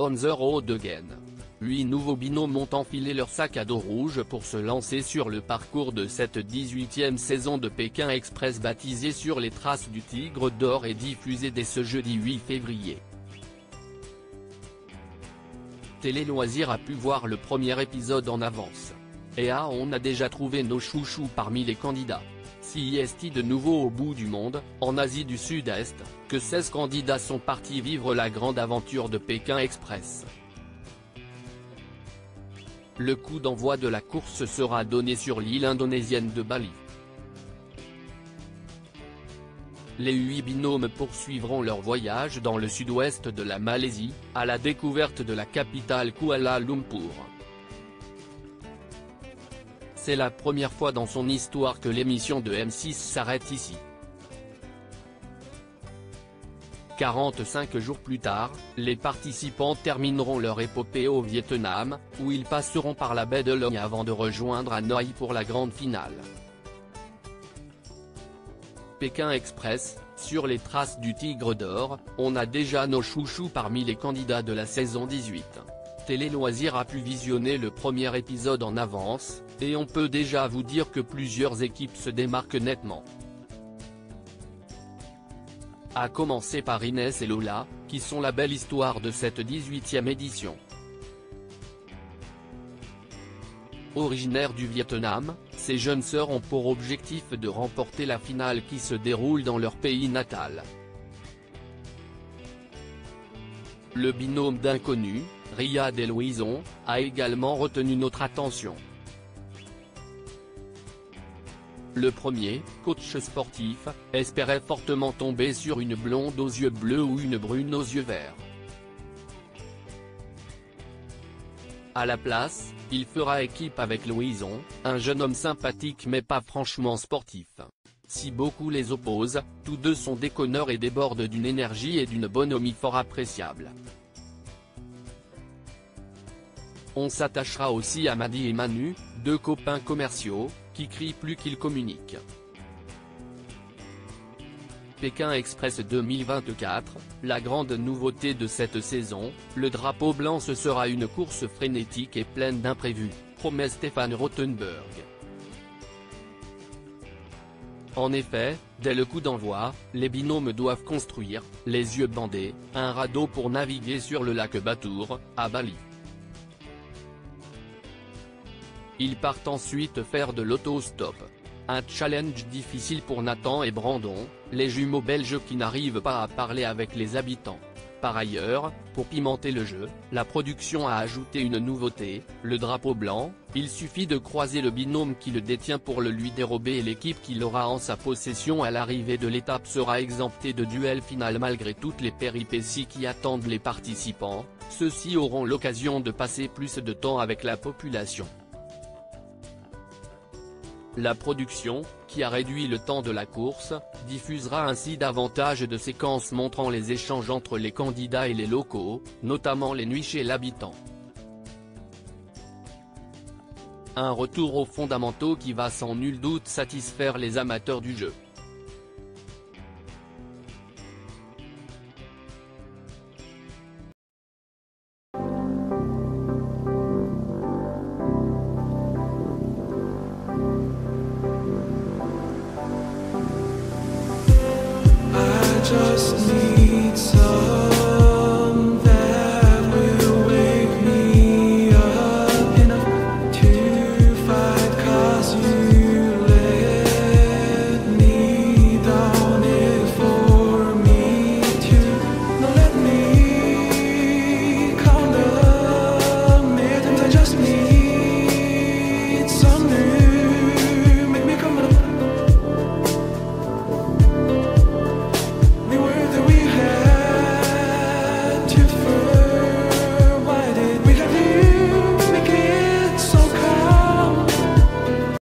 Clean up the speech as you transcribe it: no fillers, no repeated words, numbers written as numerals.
On the road again. 8 nouveaux binômes ont enfilé leur sac à dos rouge pour se lancer sur le parcours de cette 18e saison de Pékin Express baptisée Sur les traces du Tigre d'Or et diffusée dès ce jeudi 8 février. Télé Loisirs a pu voir le premier épisode en avance. Et on a déjà trouvé nos chouchous parmi les candidats. Si est de nouveau au bout du monde, en Asie du Sud-Est, que 16 candidats sont partis vivre la grande aventure de Pékin Express. Le coup d'envoi de la course sera donné sur l'île indonésienne de Bali. Les 8 binômes poursuivront leur voyage dans le sud-ouest de la Malaisie, à la découverte de la capitale Kuala Lumpur. C'est la première fois dans son histoire que l'émission de M6 s'arrête ici. 45 jours plus tard, les participants termineront leur épopée au Vietnam, où ils passeront par la baie de Long avant de rejoindre Hanoï pour la grande finale. Pékin Express, sur les traces du Tigre d'Or, on a déjà nos chouchous parmi les candidats de la saison 18. Télé Loisirs a pu visionner le premier épisode en avance, et on peut déjà vous dire que plusieurs équipes se démarquent nettement. À commencer par Inès et Lola, qui sont la belle histoire de cette 18e édition. Originaires du Vietnam, ces jeunes sœurs ont pour objectif de remporter la finale qui se déroule dans leur pays natal. Le binôme d'inconnus, Riyad et Louison, a également retenu notre attention. Le premier, coach sportif, espérait fortement tomber sur une blonde aux yeux bleus ou une brune aux yeux verts. À la place, il fera équipe avec Louison, un jeune homme sympathique mais pas franchement sportif. Si beaucoup les opposent, tous deux sont déconneurs et débordent d'une énergie et d'une bonhomie fort appréciables. On s'attachera aussi à Madi et Manu, deux copains commerciaux, qui crient plus qu'ils communiquent. Pékin Express 2024, la grande nouveauté de cette saison, le drapeau blanc ce sera une course frénétique et pleine d'imprévus, promet Stéphane Rothenberg. En effet, dès le coup d'envoi, les binômes doivent construire, les yeux bandés, un radeau pour naviguer sur le lac Batur, à Bali. Ils partent ensuite faire de l'autostop. Un challenge difficile pour Nathan et Brandon, les jumeaux belges qui n'arrivent pas à parler avec les habitants. Par ailleurs, pour pimenter le jeu, la production a ajouté une nouveauté, le drapeau blanc. Il suffit de croiser le binôme qui le détient pour le lui dérober et l'équipe qui l'aura en sa possession à l'arrivée de l'étape sera exemptée de duel final malgré toutes les péripéties qui attendent les participants. Ceux-ci auront l'occasion de passer plus de temps avec la population. La production, qui a réduit le temps de la course, diffusera ainsi davantage de séquences montrant les échanges entre les candidats et les locaux, notamment les nuits chez l'habitant. Un retour aux fondamentaux qui va sans nul doute satisfaire les amateurs du jeu. Just need